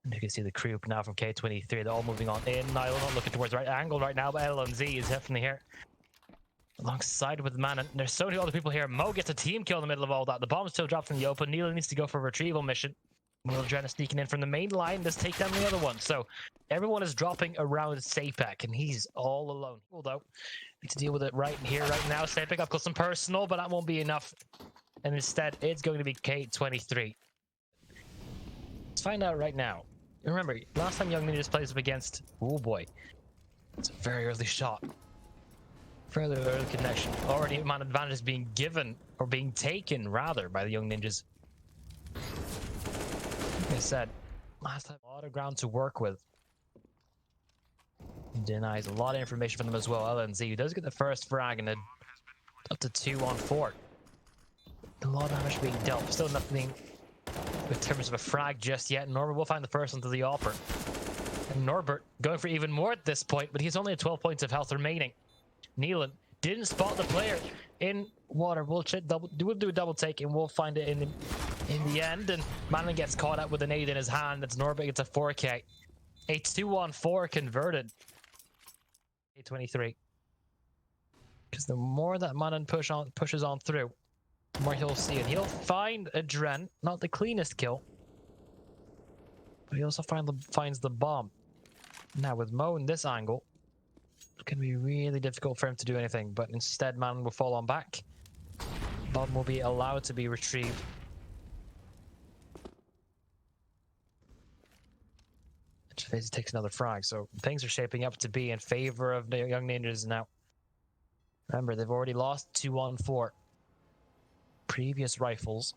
And you can see the crew now from K23. They're all moving on in. nilo not looking towards the right angle right now, but LNZ is definitely here. Alongside with Man, and there's so many other people here. Mo gets a team kill in the middle of all that. The bomb still drops in the open. nilo needs to go for a retrieval mission. AdreN is sneaking in from the main line. Let's take down the other one. So everyone is dropping around Sapec, and he's all alone. Although, need to deal with it right here, right now. Sapec, I've got some personal, but that won't be enough. And instead, it's going to be K23. Let's find out right now. Remember, last time Young Ninjas plays up against... Oh boy. It's a very early shot. Further early connection. Already man advantage is being given, or being taken, rather, by the Young Ninjas. Like I said, last time, a lot of ground to work with. Denies a lot of information from them as well. LNZ, who does get the first frag and up to 2-on-4. A lot of damage being dealt. Still nothing in terms of a frag just yet. Norbert will find the first one to the offer. And Norbert going for even more at this point, but he's only at 12 points of health remaining. neaLaN didn't spot the player in water. We'll do a double take and we'll find it in the end. And Manlin gets caught out with an 8 in his hand. That's Norbert gets a 4K. A 2-on-4 converted. K23. Because the more that Manlin pushes on through, the more he'll see it. He'll find AdreN, not the cleanest kill, but he also finds the bomb. Now with Mo in this angle, it's going to be really difficult for him to do anything, but instead Man will fall on back. Bomb will be allowed to be retrieved. phzy takes another frag, so things are shaping up to be in favor of the Young Ninjas now. Remember, they've already lost 2-on-4 previous rifles.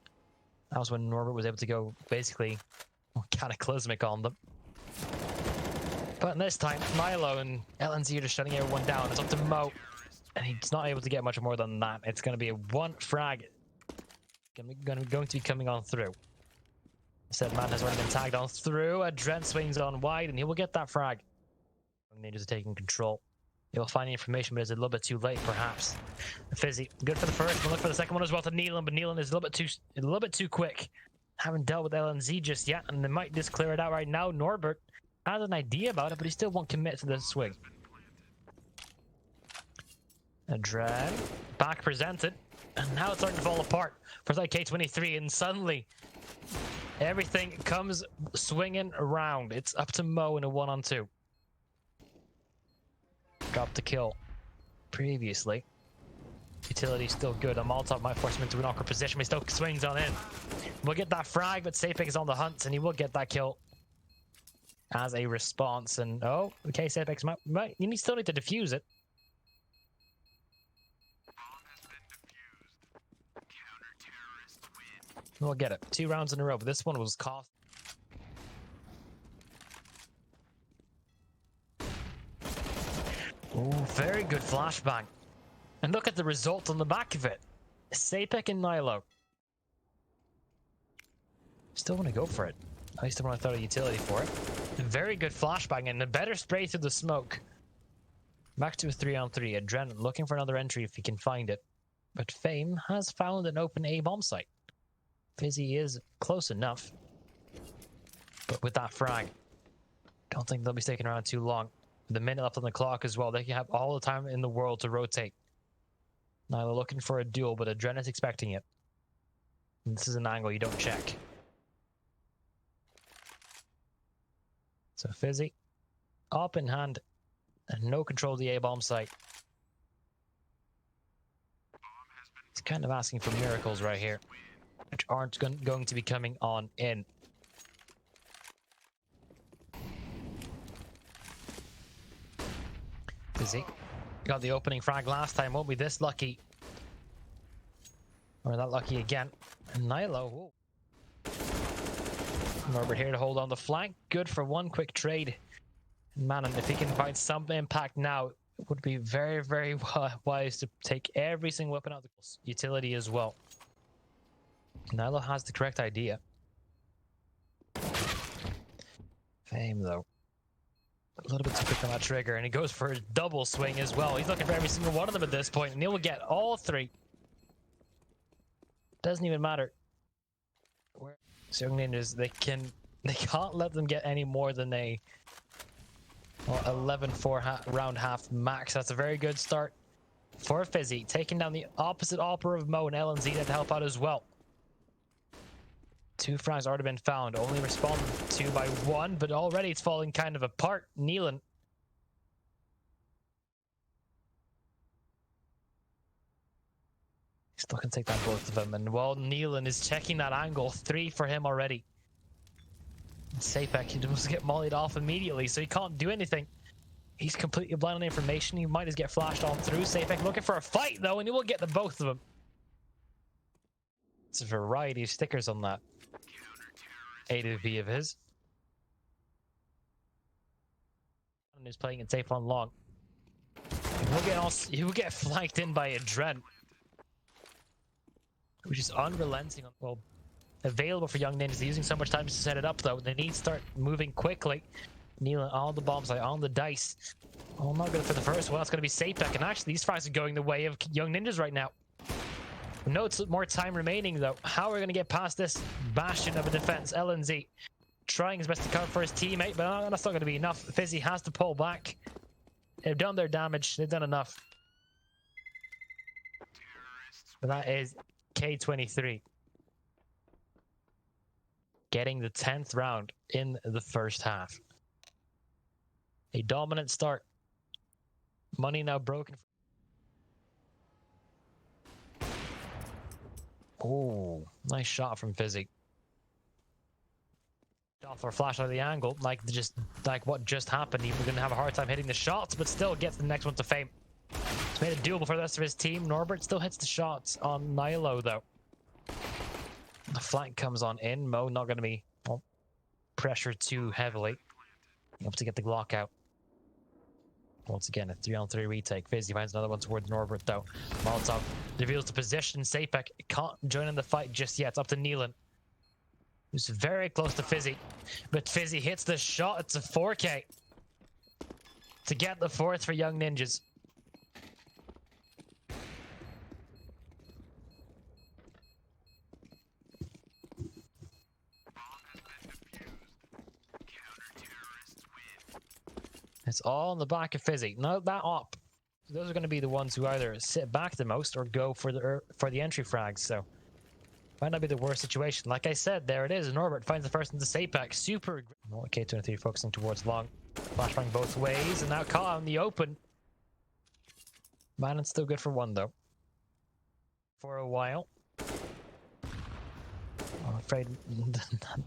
That was when Norbert was able to go basically cataclysmic on them. But this time, nilo and LNZ are just shutting everyone down. It's up to Mo, and he's not able to get much more than that. It's going to be a 1 frag. Going to be coming on through. Said man has already been tagged on through. AdreN swings on wide, and he will get that frag. Ninjas are taking control. He'll find the information, but it's a little bit too late, perhaps. phzy, good for the first. We'll look for the second one as well to neaLaN, but neaLaN is a little bit too quick. Haven't dealt with LNZ just yet, and they might just clear it out right now. Norbert has an idea about it, but he still won't commit to the swing. AdreN back presented, and now it's starting to fall apart for like K23, and suddenly everything comes swinging around. It's up to Mo in a 1-on-2. Dropped the kill previously. Utility still good. A Molotov might force him into an awkward position, but he still swings on in. We'll get that frag, but Sapec is on the hunt, and he will get that kill as a response. And oh, okay, Sapec might you still need to defuse it. We'll get it. 2 rounds in a row, but this one was cost. Oh, very good flashbang. And look at the result on the back of it. Sapec and nilo. Still want to go for it. At least I want to throw a utility for it. A very good flashbang and a better spray through the smoke. Back to a 3-on-3. AdreN looking for another entry if he can find it. But Fame has found an open A bomb site. phzy is close enough. But with that frag, don't think they'll be sticking around too long. The minute left on the clock as well. They can have all the time in the world to rotate. Now they're looking for a duel, but AdreN is expecting it. And this is an angle you don't check. So phzy up in hand and no control of the A-bomb site. He's kind of asking for miracles right here, which aren't going to be coming on in. phzy got the opening frag last time, won't be this lucky. Or that lucky again. And nilo, whoa. Norbert here to hold on the flank. Good for one quick trade. Man, and if he can find some impact now, it would be very, very wise to take every single weapon out of the utility as well. nilo has the correct idea. Fame, though. A little bit too quick on that trigger, and he goes for a double swing as well. He's looking for every single one of them at this point, and he will get all 3. Doesn't even matter. So Young Ninjas, they can They can't let them get any more than a 11-4 round half max. That's a very good start for phzy, taking down the opposite opera of Mo and LNZ to help out as well. 2 frags already been found, only responded to by 1, but already it's falling kind of apart. neaLaN still can take down both of them, and while neaLaN is checking that angle, 3 for him already. Sapec, he must get mollied off immediately, so he can't do anything. He's completely blind on information. He might just get flashed on through. Sapec looking for a fight, though, and he will get the both of them. It's a variety of stickers on that AdreN of his. And he's playing it safe on long. He will get flanked in by AdreN, which is unrelenting. Well, available for Young Ninjas. They're using so much time to set it up, though. They need to start moving quickly. neaLaN on the bomb site, on the dice. Oh, not good for the first one. That's going to be Sapec. And actually, these fights are going the way of Young Ninjas right now. No more time remaining, though. How are we going to get past this bastion of a defense? LNZ trying his best to cover for his teammate, but that's not going to be enough. phzy has to pull back. They've done their damage. They've done enough. But that is K23 getting the 10th round in the first half. A dominant start. Money now broken. Oh, nice shot from phzy. Shot for a flash out of the angle, like what just happened. He was going to have a hard time hitting the shots, but still gets the next one to fame. It's made it doable for the rest of his team. Norbert still hits the shots on nilo, though. The flank comes on in. Mo not going to be pressured too heavily. Able to get the Glock out. Once again, a 3-on-3 retake. phzy finds another one towards Norbert, though. Molotov reveals the position. Sapec can't join in the fight just yet. It's up to neaLaN, who's very close to phzy. But phzy hits the shot. It's a 4K to get the 4th for Young Ninjas. It's all on the back of phzy. No, that op. Those are going to be the ones who either sit back the most or go for the entry frags. So might not be the worst situation. Like I said, there it is. Norbert finds the first into Sapec. Super. K23 focusing towards long. Flashbang both ways, and now caught out in the open. It's still good for 1 though. For a while. I'm afraid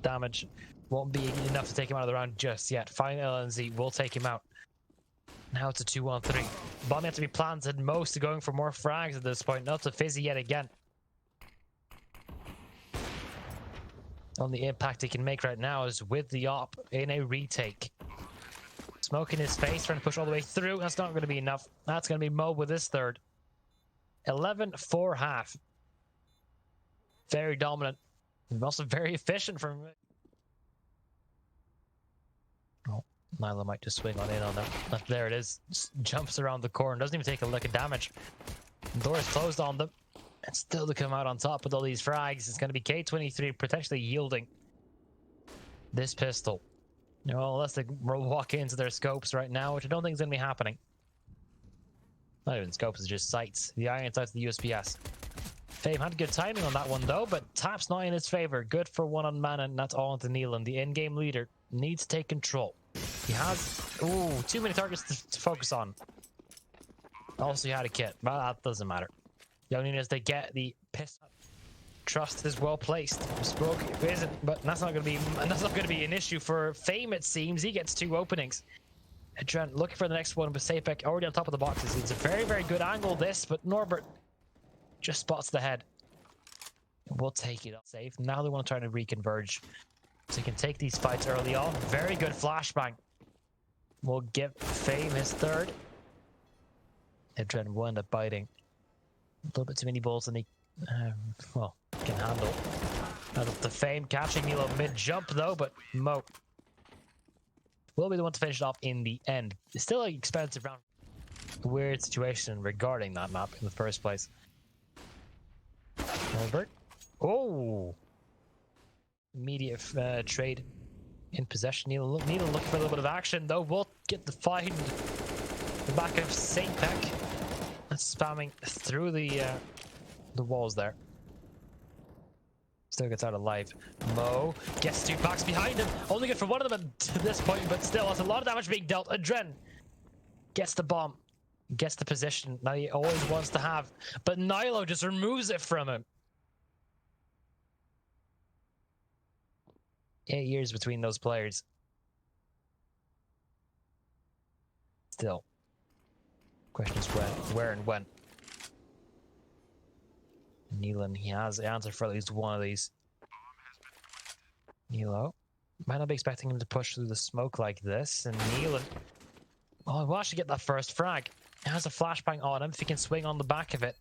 damage won't be enough to take him out of the round just yet. Fine, LNZ will take him out. Now it's a 2-on-3. Bomb has to be planted. Most are going for more frags at this point. Not to phzy yet again. Only impact he can make right now is with the op in a retake. Smoke in his face, trying to push all the way through. That's not going to be enough. That's going to be Mo with his 3rd. 11-4 half. Very dominant. And also very efficient from... Oh, nilo might just swing on in on that. There it is. Just jumps around the corner. Doesn't even take a lick of damage. The door is closed on them. And still to come out on top with all these frags. It's going to be K23 potentially yielding this pistol. Unless they walk into their scopes right now, which I don't think is going to be happening. Not even scopes, it's just sights. The iron sights, the USPS. Fame had good timing on that one, though, but tap's not in his favor. Good for 1 on mana, and that's all into neaLaN. The in-game leader needs to take control. He has... Ooh, too many targets to focus on. Also, he had a kit, but that doesn't matter. Young Ninjas, they get the piss. Trust is well placed. Spoke isn't, but that's not going to be an issue for Fame. It seems he gets 2 openings. AdreN looking for the next one, but Sapec already on top of the boxes. It's a very, very good angle, this, but Norbert just spots the head. We'll take it up safe. Now they want to try to reconverge, so he can take these fights early on. Very good flashbang. We'll give Fame his 3rd. AdreN will end up biting a little bit too many balls than he can handle. Now the Fame catching neaLaN mid-jump though, but Mo will be the one to finish it off in the end. It's still an expensive round. Weird situation regarding that map in the first place. Albert. Oh! Immediate trade in possession. nilo looking for a little bit of action, though. Will get the find the back of Sapec. That's spamming through the walls there. Still gets out alive. Mo gets 2 packs behind him. Only good for one of them at this point, but still has a lot of damage being dealt. AdreN gets the bomb, gets the position that he always wants to have, but nilo just removes it from him. 8 years between those players. Still, question is when, where, and when. neaLaN, he has the answer for at least one of these. nilo might not be expecting him to push through the smoke like this, and neaLaN, oh, he will actually get that first frag. He has a flashbang on him if he can swing on the back of it.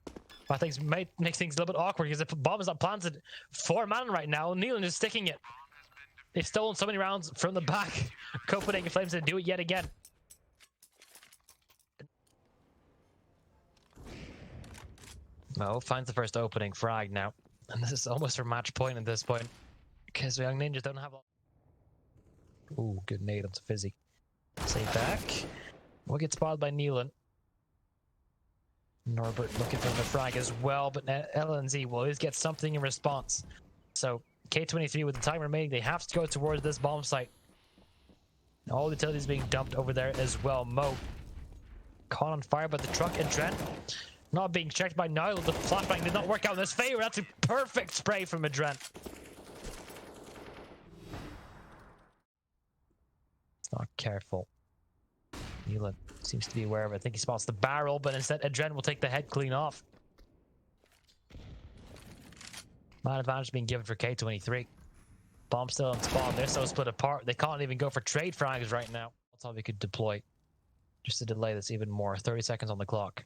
But I think it might make things a little bit awkward because if the bomb is not planted, 4 man right now, neaLaN is sticking it. They've stolen so many rounds from the back. Copenhagen Flames to do it yet again. Mo finds the first opening frag now. And this is almost for match point at this point. Because the Young Ninjas don't have... Ooh, good nade onto phzy. Sapec. Will get spotted by neaLaN. Norbert looking for the frag as well, but LNZ will always get something in response. So K23 with the time remaining, they have to go towards this bomb site. All the utilities being dumped over there as well. Mo caught on fire by the truck. AdreN not being checked by nilo. The flashbang did not work out in his favor. That's a perfect spray from AdreN. It's not careful. neaLaN seems to be aware of it. I think he spots the barrel, but instead AdreN will take the head clean off. Man advantage being given for K23. Bomb still on spawn. They're so split apart. They can't even go for trade frags right now. That's all we could deploy. Just to delay this even more. 30 seconds on the clock.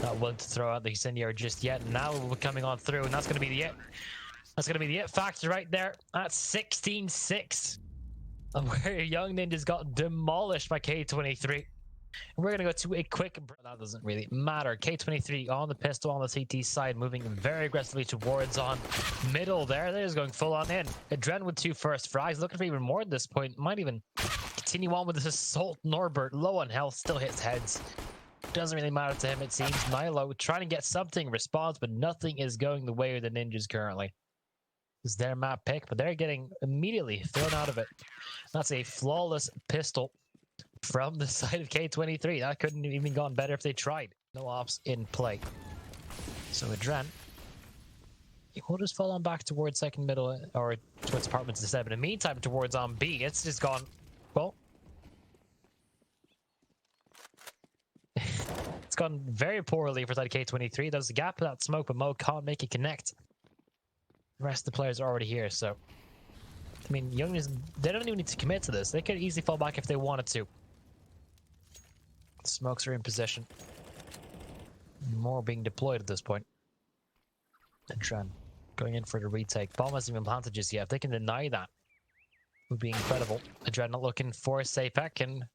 Not willing to throw out the incendiary just yet. Now we're coming on through, and that's going to be the it. That's going to be the it factor right there. That's 16-6. Where Young Ninjas got demolished by K23. We're going to go to a quick... That doesn't really matter. K23 on the pistol on the CT side, moving very aggressively towards on middle there. They're just going full on in. AdreN with 2 first frags. Looking for even more at this point. Might even continue on with this assault. Norbert, low on health, still hits heads. Doesn't really matter to him, it seems. nilo trying to get something response, but nothing is going the way of the Ninjas currently. It's their map pick, but they're getting immediately thrown out of it. That's a flawless pistol from the side of K23. That couldn't have even gone better if they tried. No ops in play. So AdreN, he will just fall on back towards second middle, or towards apartments instead. But in the meantime, towards on B, it's just gone, well, it's gone very poorly for side K23. There's a gap in that smoke, but Mo can't make it connect. The rest of the players are already here, so... I mean, Young is, they don't even need to commit to this. They could easily fall back if they wanted to. The smokes are in position. More being deployed at this point. AdreN going in for the retake. Bomb hasn't even planted just yet. If they can deny that, it would be incredible. AdreN not looking for Sapec, and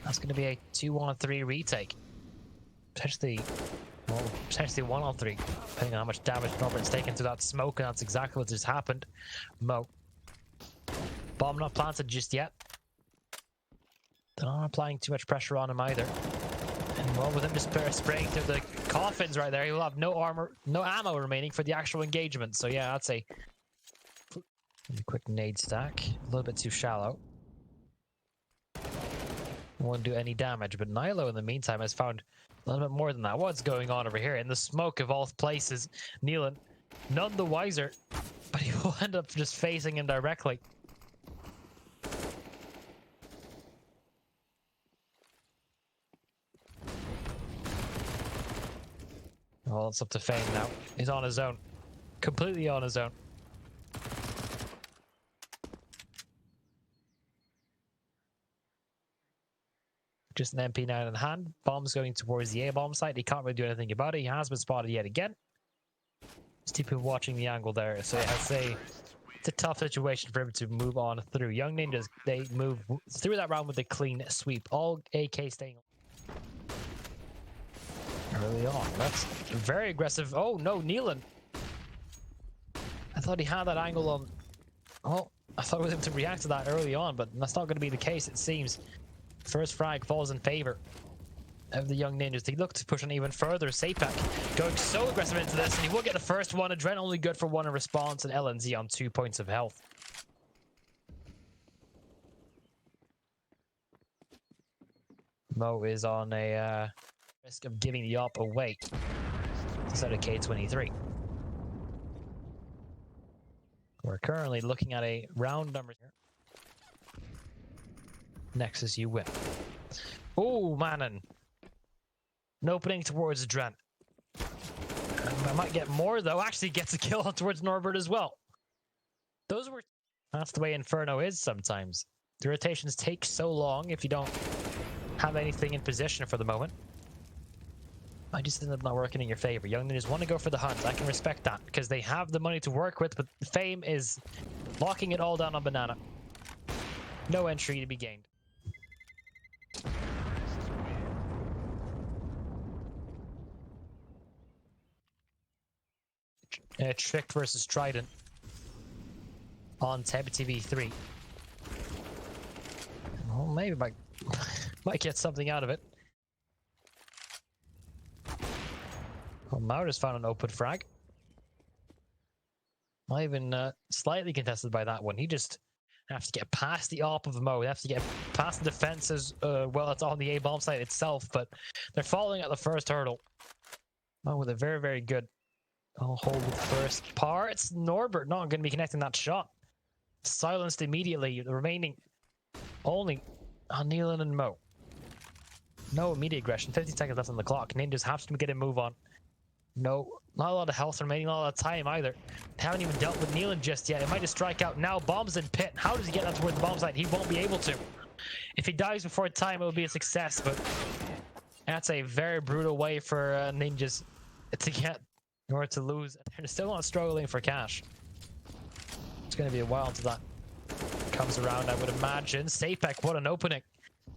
that's going to be a 2-on-3 retake. Potentially, well, potentially 1-on-3, depending on how much damage Norbert's taken through that smoke, and that's exactly what just happened. Mo. Bomb not planted just yet. They're not applying too much pressure on him either. And well, with him just spraying through the coffins right there, he will have no armor, no ammo remaining for the actual engagement. So yeah, that's a quick nade stack. A little bit too shallow. Won't do any damage, but nilo in the meantime has found a little bit more than that. What's going on over here in the smoke of all places? neaLaN, none the wiser, but he will end up just facing him directly. Well, it's up to Fame now. He's on his own. Completely on his own. Just an MP9 in hand. Bomb's going towards the A-bomb site. He can't really do anything about it. He has been spotted yet again. There's 2 people watching the angle there. So I'd say it's a tough situation for him to move on through. Young Ninjas, they move through that round with a clean sweep. All AK staying early on. That's very aggressive. Oh no, neaLaN. I thought he had that angle on. Oh, I thought I was able to react to that early on, but that's not going to be the case, it seems. First frag falls in favor of the young ninjas. They look to push on even further. Sapec going so aggressive into this, and he will get the first one. AdreN only good for one in response, and LNZ on 2 points of health. Mo is on a risk of giving the op away instead of K23. We're currently looking at a round number here. Nexus, you win. Oh, Manon. An opening towards AdreN. I might get more, though. Actually gets a kill towards Norbert as well. Those were... That's the way Inferno is sometimes. The rotations take so long if you don't have anything in position for the moment. I just think that's not working in your favor. Young Ninjas want to go for the hunt. I can respect that because they have the money to work with, but Fame is locking it all down on Banana. No entry to be gained. Tricked versus Trident on TV3. Well, maybe might get something out of it. Well, Maurus found an open frag. Not even slightly contested by that one. He just has to get past the op of Mo. They have to get past the defenses. Well, it's on the A bomb site itself, but they're falling at the first hurdle. Mo with a very, very good hold with the first parts. Norbert not going to be connecting that shot. Silenced immediately. The remaining only on neaLaN and Mo. No immediate aggression. 50 seconds left on the clock. Ninjas have to get a move on. No, not a lot of health remaining, not a lot of time either. They haven't even dealt with neaLaN just yet. It might just strike out now. Bombs in pit. How does he get that towards the bomb site? He won't be able to. If he dies before time, it will be a success, but that's a very brutal way for ninjas to get in order to lose. They're still not struggling for cash. It's going to be a while until that comes around, I would imagine. Sapec, what an opening.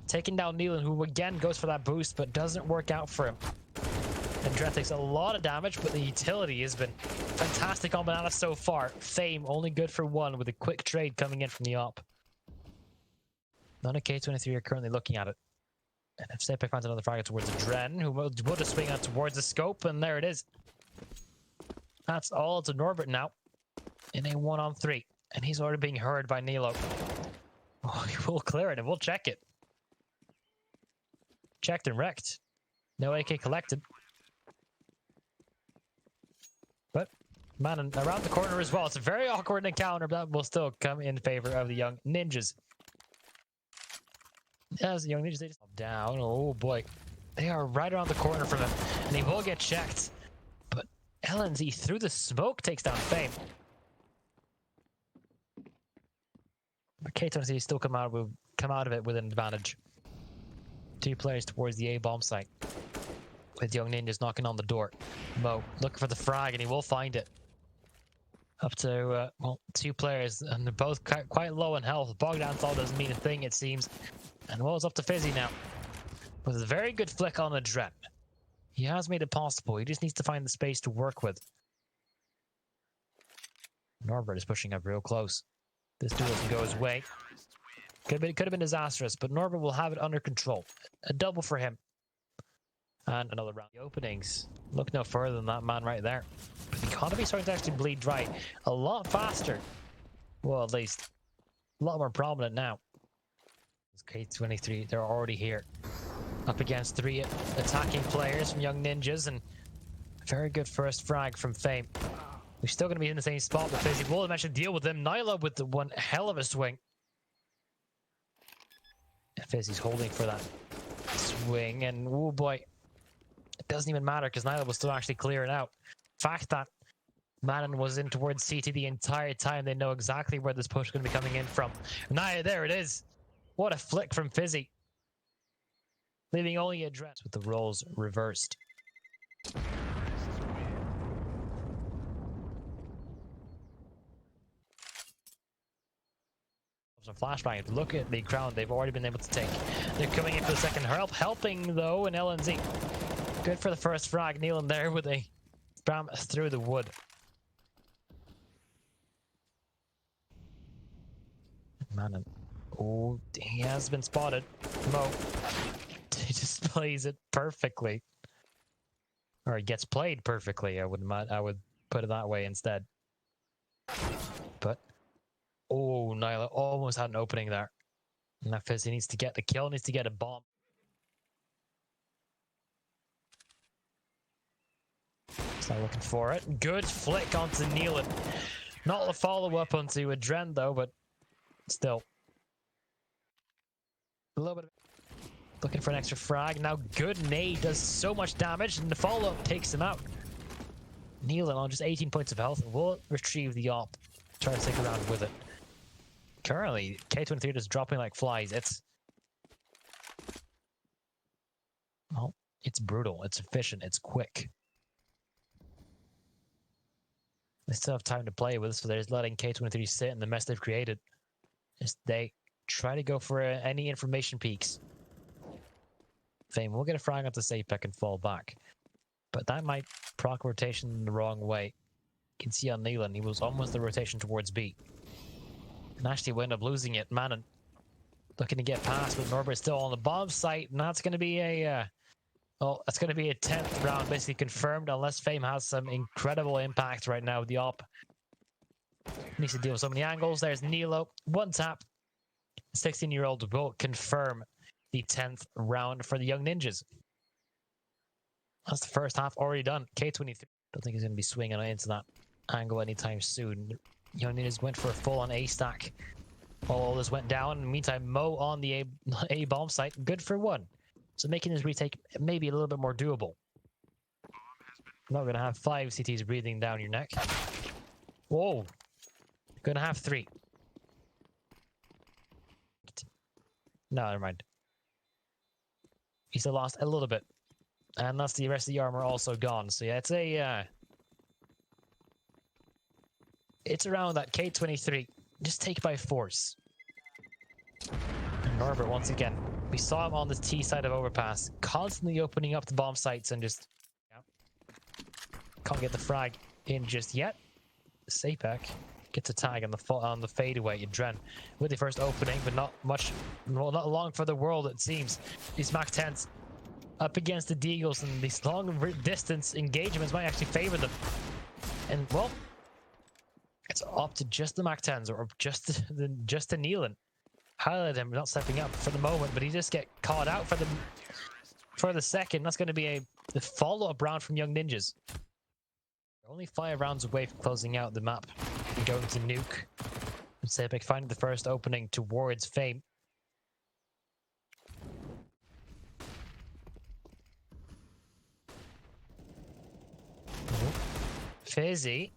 Taking down neaLaN, who again goes for that boost, but doesn't work out for him. And AdreN takes a lot of damage, but the utility has been fantastic on Banana so far. Fame only good for one with a quick trade coming in from the op. None of K23 are currently looking at it. And if Sapec finds another frag towards AdreN, who will just swing out towards the scope, and there it is. That's all to Norbert now in a 1-on-3. And he's already being heard by nilo. Oh, he will clear it, and we'll check it. Checked and wrecked. No AK collected. But man, around the corner as well. It's a very awkward encounter, but that will still come in favor of the young ninjas. As the young ninjas, they just down. Oh boy. They are right around the corner from him. And he will get checked. But LNZ through the smoke takes down Fame. But K23 still come out of it with an advantage. 2 players towards the A bomb site. With young ninjas knocking on the door. Mo looking for the frag, and he will find it. Up to, well, 2 players, and they're both quite low in health. Bogdan's all doesn't mean a thing, it seems. And well, it's up to phzy now. With a very good flick on AdreN. He has made it possible. He just needs to find the space to work with. Norbert is pushing up real close. This duel doesn't go his way. Could have been disastrous, but Norbert will have it under control. A double for him. And another round. The openings look no further than that man right there. But the economy starting to actually bleed dry a lot faster. Well, at least a lot more prominent now. K23, they're already here. Up against 3 attacking players from young ninjas, and very good first frag from Fame. We're still going to be in the same spot, but phzy will eventually deal with them. nilo with the one hell of a swing. phzy's holding for that swing, and oh boy. It doesn't even matter because nilo was still actually clearing out. The fact that Manon was in towards CT the entire time, they know exactly where this push is going to be coming in from. Now, there it is. What a flick from phzy. Leaving only AdreN with the roles reversed. Some flashbang. If you look at the crown they've already been able to take. They're coming in for the second helping though in LNZ. Good for the first frag. neaLaN there with a spam through the wood. Man, oh, he has been spotted. Mo, he just plays it perfectly, or he gets played perfectly. I would put it that way instead. But oh, nilo almost had an opening there. And that phzy needs to get the kill, needs to get a bomb. Still looking for it. Good flick onto neaLaN. Not the follow-up onto AdreN though, but still. A little bit of looking for an extra frag. Now good nade does so much damage, and the follow-up takes him out. neaLaN on just 18 points of health will retrieve the op. Try to stick around with it. Currently, K23 is dropping like flies. It's brutal. It's efficient. It's quick. They still have time to play with, so they're just letting K23 sit in the mess they've created. As they try to go for any information peaks. phzy will get a frag onto Sapec and fall back. But that might proc rotation the wrong way. You can see on neaLaN, he was almost the rotation towards B. And actually we end up losing it. Manon looking to get past, but Norbert's still on the bomb site, and that's going to be a... that's going to be a 10th round basically confirmed, unless phzy has some incredible impact right now with the op. Needs to deal with so many angles. There's nilo. One tap. 16-year-old will confirm the 10th round for the Young Ninjas. That's the first half already done. K23. Don't think he's going to be swinging into that angle anytime soon. Young Ninjas went for a full-on A stack. All this went down. In the meantime, Mo on the A bomb site. Good for one. So making his retake maybe a little bit more doable. Not going to have 5 CTs breathing down your neck. Whoa. Going to have 3. No, never mind. He still lost a little bit. And that's the rest of the armor also gone. So yeah, it's around that K23. Just take by force. And Norbert once again. We saw him on the T side of overpass, constantly opening up the bomb sites and just can't get the frag in just yet. Sapec gets a tag on the fadeaway. AdreN with the first opening, but not much, well, not long for the world it seems. These Mach 10s up against the deagles, and these long distance engagements might actually favor them. And well, it's up to just the Mach 10s or just the neaLaN. Highlight him not stepping up for the moment, but he just get caught out for the second. That's going to be the follow-up round from Young Ninjas. They're only 5 rounds away from closing out the map and going to nuke. And Sapec finding the first opening towards phzy. phzy.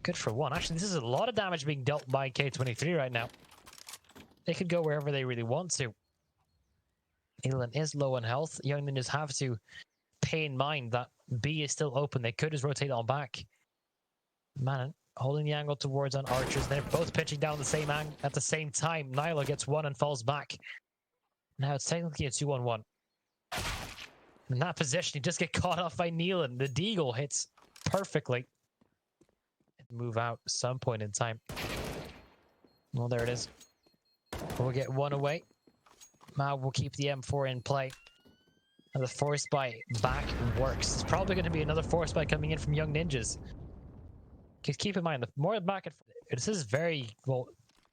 Good for one. Actually, this is a lot of damage being dealt by K23 right now. They could go wherever they really want to. neaLaN is low on health. Young Ninjas have to pay in mind that B is still open. They could just rotate on back. Man, holding the angle towards on archers. They're both pitching down the same angle at the same time. nilo gets one and falls back. Now it's technically a 2-on-1. In that position, you just get caught off by neaLaN. The deagle hits perfectly. Move out some point in time. Well, there it is. We'll get one away. Now we'll keep the M4 in play. And the force buy back works. It's probably going to be another force buy coming in from Young Ninjas. Because keep in mind, the more back and this is very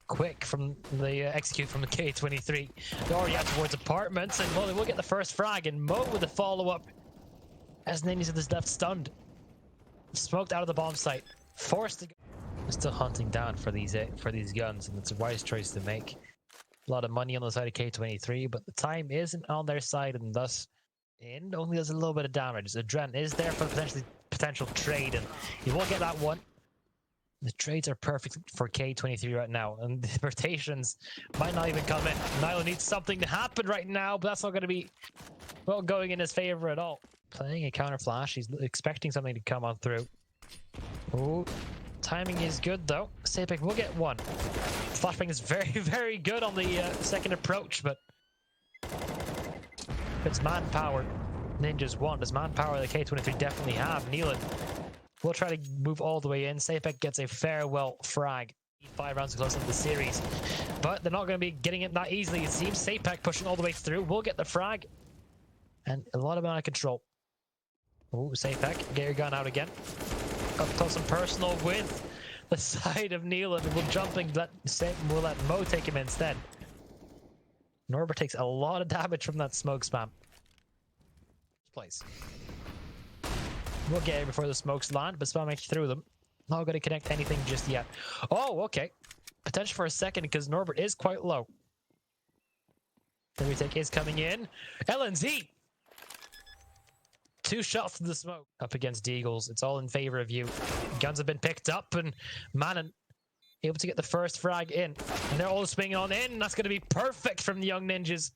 quick from the execute from the K23. They're already out towards apartments, and they will get the first frag. And Mo with the follow-up as Ninjas is left stunned, smoked out of the bomb site, forced to go. Still hunting down for these guns, and it's a wise choice to make. A lot of money on the side of K23, but the time isn't on their side, and thus only does a little bit of damage. AdreN is there for potential trade, and you will get that one. The trades are perfect for K23 right now, and the rotations might not even come in. nilo needs something to happen right now, but that's not going to be going in his favor at all. Playing a counter flash, he's expecting something to come on through. Oh. Timing is good though. Sapec will get one. Flashbang is very, very good on the second approach, but it's manpower. Ninjas want this manpower that K23 definitely have. neaLaN will try to move all the way in. Sapec gets a farewell frag. 5 rounds to close up the series, but they're not going to be getting it that easily. It seems Sapec pushing all the way through will get the frag, and a lot of amount of control. Oh, Sapec, get your gun out again. Up close and personal with the side of neaLaN. Will jumping, will let Mo take him instead. Norbert takes a lot of damage from that smoke spam. Place. We'll get it before the smokes land, but spamming through them. Not going to connect anything just yet. Oh, okay. Potential for a second because Norbert is quite low. The retake is coming in. LNZ! 2 shots to the smoke. Up against deagles. It's all in favor of you. Guns have been picked up and Manon able to get the first frag in. And they're all swinging on in. That's going to be perfect from the young ninjas.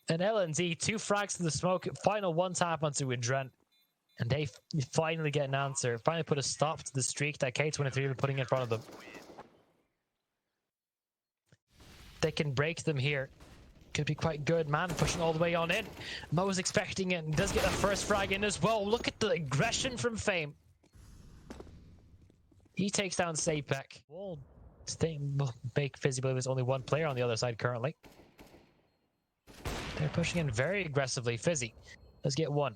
And LNZ, 2 frags to the smoke. Final 1 tap onto AdreN. And they finally get an answer. Finally put a stop to the streak that K23 have been putting in front of them. They can break them here. Could be quite good. Man pushing all the way on in. Mo was expecting it and does get the first frag in as well. Look at the aggression from Fame. He takes down Sapec. We'll make phzy believe there's only 1 player on the other side currently. They're pushing in very aggressively. phzy. Let's get 1.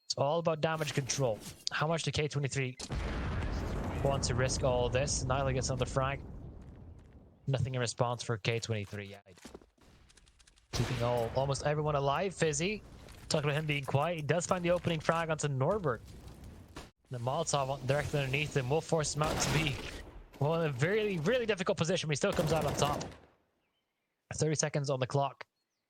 It's all about damage control. How much do K23 want to risk all of this? nilo gets another frag. Nothing in response for K23 yet. Keeping almost everyone alive. phzy. Talking about him being quiet. He does find the opening frag onto Norbert. The Molotov directly underneath him will force him out to be in a very, really difficult position, but he still comes out on top. 30 seconds on the clock.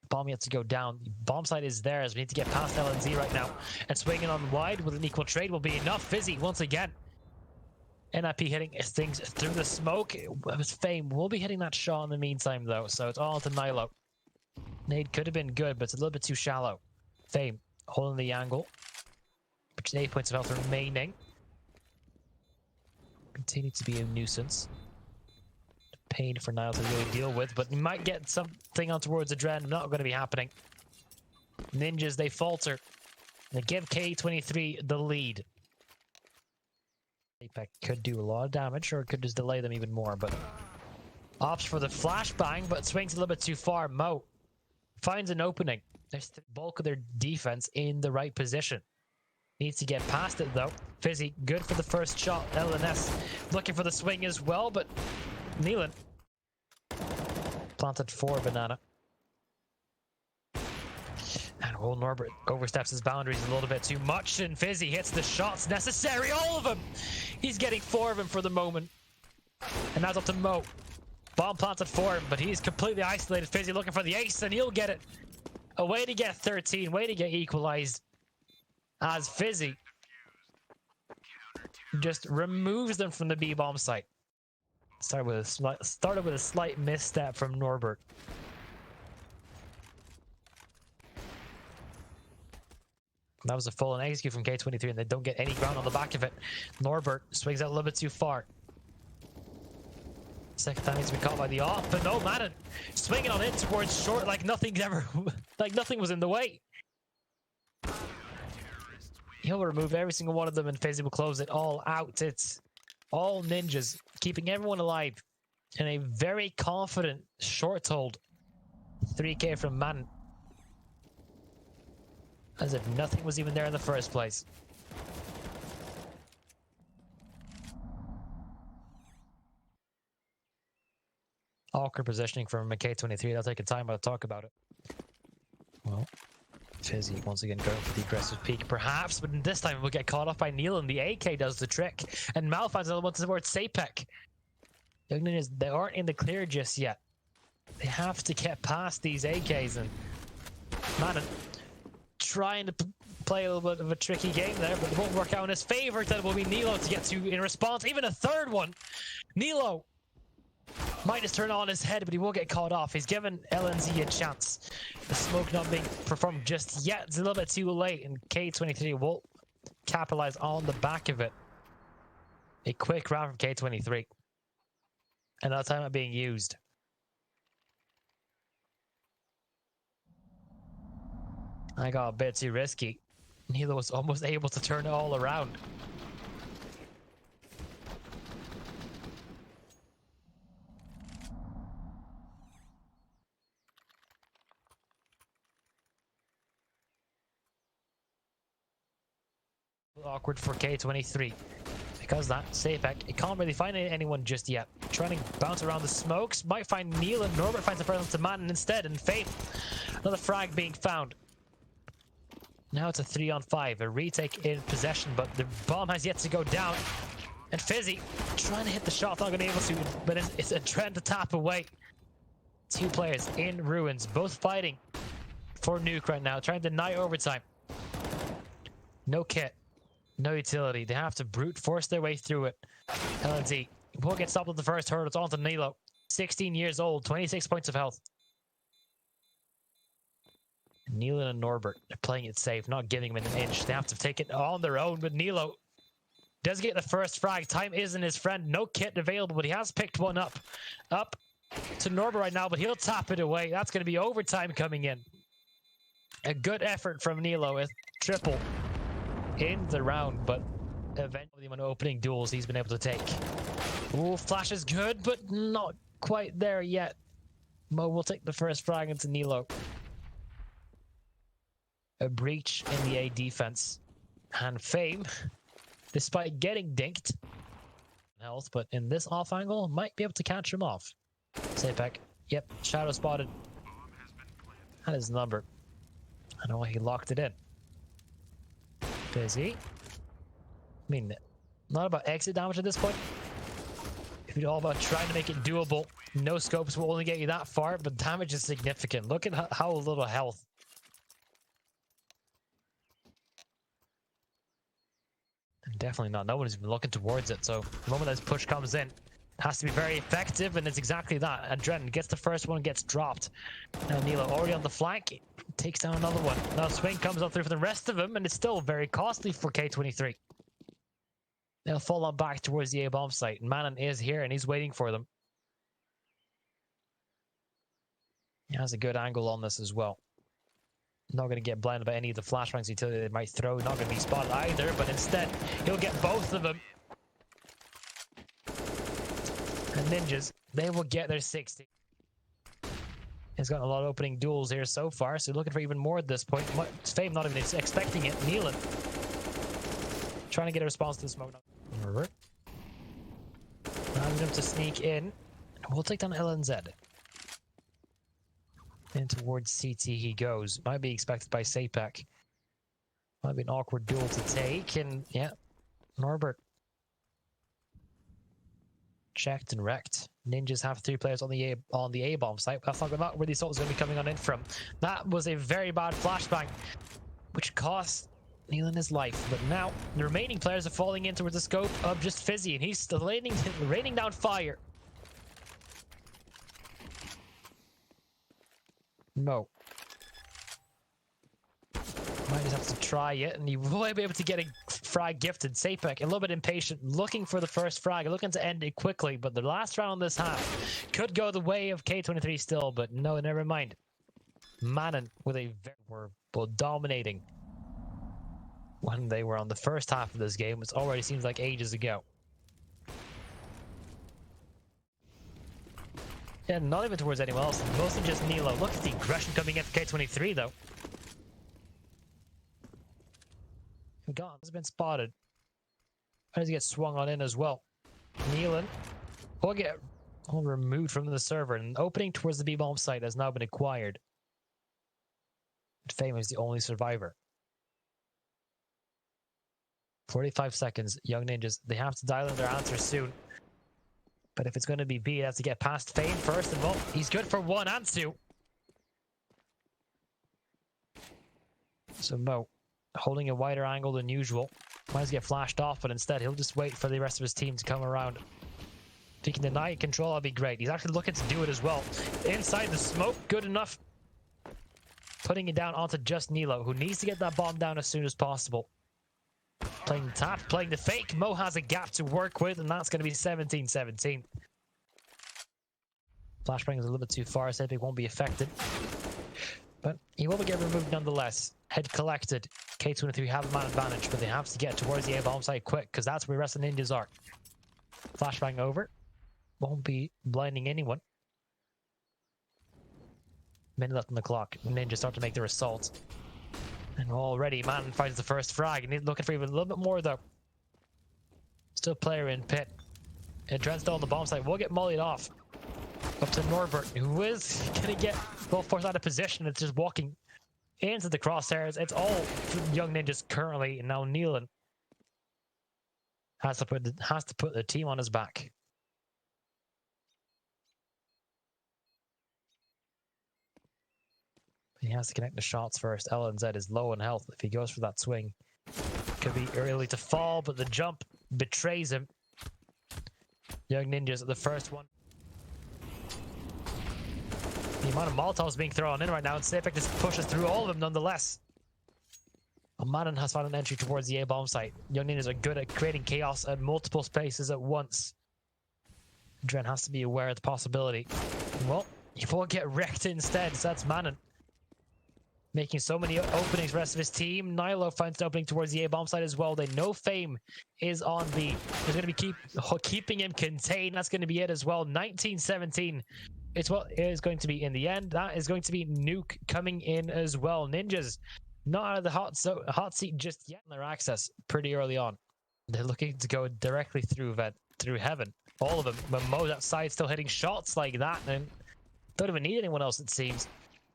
Bomb yet to go down. The bomb site is there as we need to get past LNZ right now. And swinging on wide with an equal trade will be enough. phzy once again. NIP hitting things through the smoke. With Fame, we'll be hitting that shot in the meantime though, so it's all to nilo. Nade could have been good, but it's a little bit too shallow. Fame holding the angle. Which is 8 points of health remaining. Continue to be a nuisance. Pain for nilo to really deal with, but he might get something on towards AdreN. Not going to be happening. Ninjas, they falter. They give K23 the lead. Sapec could do a lot of damage, or it could just delay them even more, but opts for the flashbang, but swings a little bit too far. Mo finds an opening. There's the bulk of their defense in the right position. Needs to get past it though. phzy, good for the first shot. LNS looking for the swing as well, but neaLaN planted for banana. And Norbert oversteps his boundaries a little bit too much, and phzy hits the shots necessary. All of them! He's getting 4 of them for the moment. And now it's up to Mo. Bomb planted for him, but he's completely isolated. phzy looking for the ace, and he'll get it. A way to get 13, way to get equalized. As phzy just removes them from the B-bomb site. Started with a slight misstep from Norbert. That was a full and execute from K23, and they don't get any ground on the back of it. Norbert swings out a little bit too far. Second time he's been caught by the off, but no, Manon swinging on it towards short like nothing was in the way. He'll remove every single one of them, and phzy will close it all out. It's all ninjas, keeping everyone alive in a very confident short hold. 3k from Manon. As if nothing was even there in the first place. Awkward positioning from K23. I'll take a time to talk about it. Well, phzy once again going for the aggressive peek, perhaps, but this time we'll get caught off by neaLaN. The AK does the trick, and Mal finds another one towards Sapec. They aren't in the clear just yet. They have to get past these AKs, and Manon trying to play a little bit of a tricky game there, but it won't work out in his favor. That will be nilo to get to in response. Even a third one. nilo might just turn on his head, but he will get caught off. He's given LNZ a chance. The smoke not being performed just yet. It's a little bit too late, and K23 will capitalize on the back of it. A quick round from K23. And that time not being used. I got a bit too risky. nilo was almost able to turn it all around. Awkward for K23. Because that, Sapec, it can't really find anyone just yet. Trying to bounce around the smokes, might find nilo, and Norbert finds the person to man instead, and Faith, another frag being found. Now it's a 3-on-5, a retake in possession, but the bomb has yet to go down. And phzy, trying to hit the shot, not going to be able to, but it's a trend to tap away. Two players in ruins, both fighting for nuke right now, trying to deny overtime. No kit. No utility. They have to brute force their way through it. LNZ will get stopped at the first hurdle. It's on to nilo. 16 years old, 26 points of health. nilo and Norbert, they're playing it safe, not giving him an inch. They have to take it on their own, but nilo does get the first frag. Time isn't his friend. No kit available, but he has picked one up. Up to Norbert right now, but he'll tap it away. That's going to be overtime coming in. A good effort from nilo with triple in the round, but eventually when opening duels he's been able to take. Ooh, flash is good, but not quite there yet. Mo will take the first frag into nilo. A breach in the A defense. And Fame, despite getting dinked health, but in this off angle, might be able to catch him off. Sapec, yep, shadow spotted. That is the number. I don't know why he locked it in. phzy. I mean, not about exit damage at this point. It's all about trying to make it doable. No scopes will only get you that far, but damage is significant. Look at how little health. And definitely not. No one has been looking towards it. So the moment this push comes in, it has to be very effective, and it's exactly that. AdreN gets the first one, gets dropped. Now nilo already on the flank, takes down another one. Now swing comes up through for the rest of them, and it's still very costly for K23. They'll fall on back towards the A bomb site. maneN is here, and he's waiting for them. He has a good angle on this as well. Not going to get blinded by any of the flashbangs utility they might throw. Not going to be spotted either, but instead he'll get both of them. And ninjas, they will get their 60. He's got a lot of opening duels here so far, so looking for even more at this point. Fame not even expecting it. neaLaN trying to get a response to the smoke. Allowing him to sneak in. We'll take down LNZ. And towards CT he goes. Might be expected by Sapec. Might be an awkward duel to take, and yeah, Norbert checked and wrecked. Ninjas have 3 players on the A bomb site. That's not where the assault is going to be coming on in from. That was a very bad flashbang, which cost neaLaN his life. But now the remaining players are falling in towards the scope of just phzy, and he's still raining down fire. No. Might just have to try it, and he will be able to get a frag gifted. Sapec, a little bit impatient, looking for the first frag, looking to end it quickly, but the last round this half could go the way of K23 still, but no, never mind. maneN with a were dominating when they were on the first half of this game, which already seems like ages ago. Yeah, not even towards anyone else, mostly just nilo. Look at the aggression coming in for K23 though. Gone, has been spotted. How does he get swung on in as well? neaLaN will get removed from the server, and opening towards the B bomb site has now been acquired. Fame is the only survivor. 45 seconds. Young ninjas, they have to dial in their answers soon. But if it's going to be B, it has to get past Fame first of all. He's good for 1 and 2. So Mo, holding a wider angle than usual. Might get flashed off, but instead he'll just wait for the rest of his team to come around. If he can deny control, that'll be great. He's actually looking to do it as well. Inside the smoke, good enough. Putting it down onto just nilo, who needs to get that bomb down as soon as possible. Playing the tap, playing the fake. Mo has a gap to work with, and that's going to be 17-17. Flashbang is a little bit too far, so it won't be affected. But he will get removed nonetheless. Head collected. K23 have a man advantage, but they have to get towards the A bomb site quick, because that's where the rest of the ninjas are. Flashbang over. Won't be blinding anyone. Minute left on the clock. Ninjas start to make their assault. And already, man finds the first frag. And he's looking for even a little bit more, though. Still player in pit. AdreN still on the bomb site. We'll get mollied off. Up to Norbert, who is going to get both forced out of position. It's just walking into the crosshairs. It's all Young Ninjas currently. And now neaLaN has to put the team on his back. He has to connect the shots first. LNZ is low on health. If he goes for that swing, could be early to fall, but the jump betrays him. Young Ninjas at the first one. The amount of Molotovs being thrown in right now, and Sapec just pushes through all of them nonetheless. manen has found an entry towards the A bomb site. Young Ninjas are good at creating chaos at multiple spaces at once. AdreN has to be aware of the possibility. Well, he will get wrecked instead, so that's manen making so many openings for the rest of his team. nilo finds an opening towards the A bomb site as well. They know Fame is on the... They're going to be keeping him contained. That's going to be it as well. 19-17. It's what it is going to be in the end. That is going to be Nuke coming in as well. Ninjas not out of the hot seat just yet. Their access pretty early on. They're looking to go directly through heaven. All of them. But Mo's outside still hitting shots like that, and don't even need anyone else, it seems.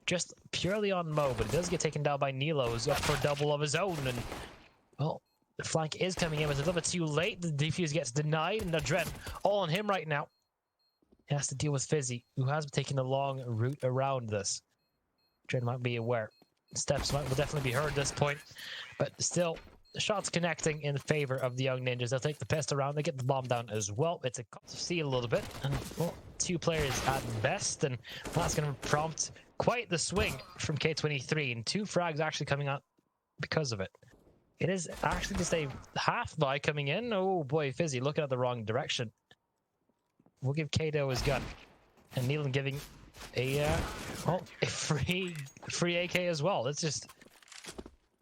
Just purely on Mo, but it does get taken down by nilo, who's up for a double of his own. And well, the flank is coming in, but it's a little bit too late. The defuse gets denied, and AdreN all on him right now. He has to deal with phzy, who has taken a long route around this. AdreN might be aware. Steps will definitely be heard at this point, but still, the shot's connecting in favor of the Young Ninjas. They'll take the pest around. They get the bomb down as well. It's a cut to see a little bit, and well, 2 players at best, and that's going to prompt quite the swing from K23, and 2 frags actually coming out because of it. It is actually just a half buy coming in. Oh boy, phzy looking at the wrong direction. We'll give Kato his gun, and neaLaN giving a free AK as well. It's just a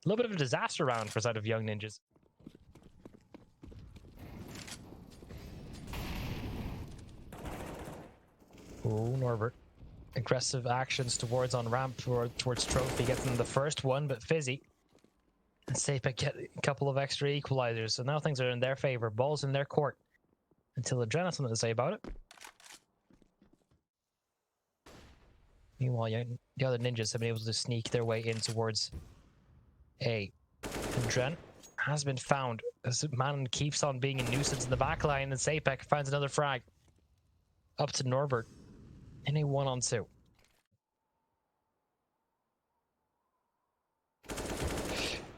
little bit of a disaster round for side of Young Ninjas. Oh, Norbert. Aggressive actions towards on ramp or towards trophy, gets them the first one, but phzy and Sapec get a couple of extra equalizers, so now things are in their favor. Ball's in their court until AdreN has something to say about it. Meanwhile, the other ninjas have been able to sneak their way in towards A. AdreN has been found as manen keeps on being a nuisance in the backline, and Sapec finds another frag up to Norbert in a 1-on-2.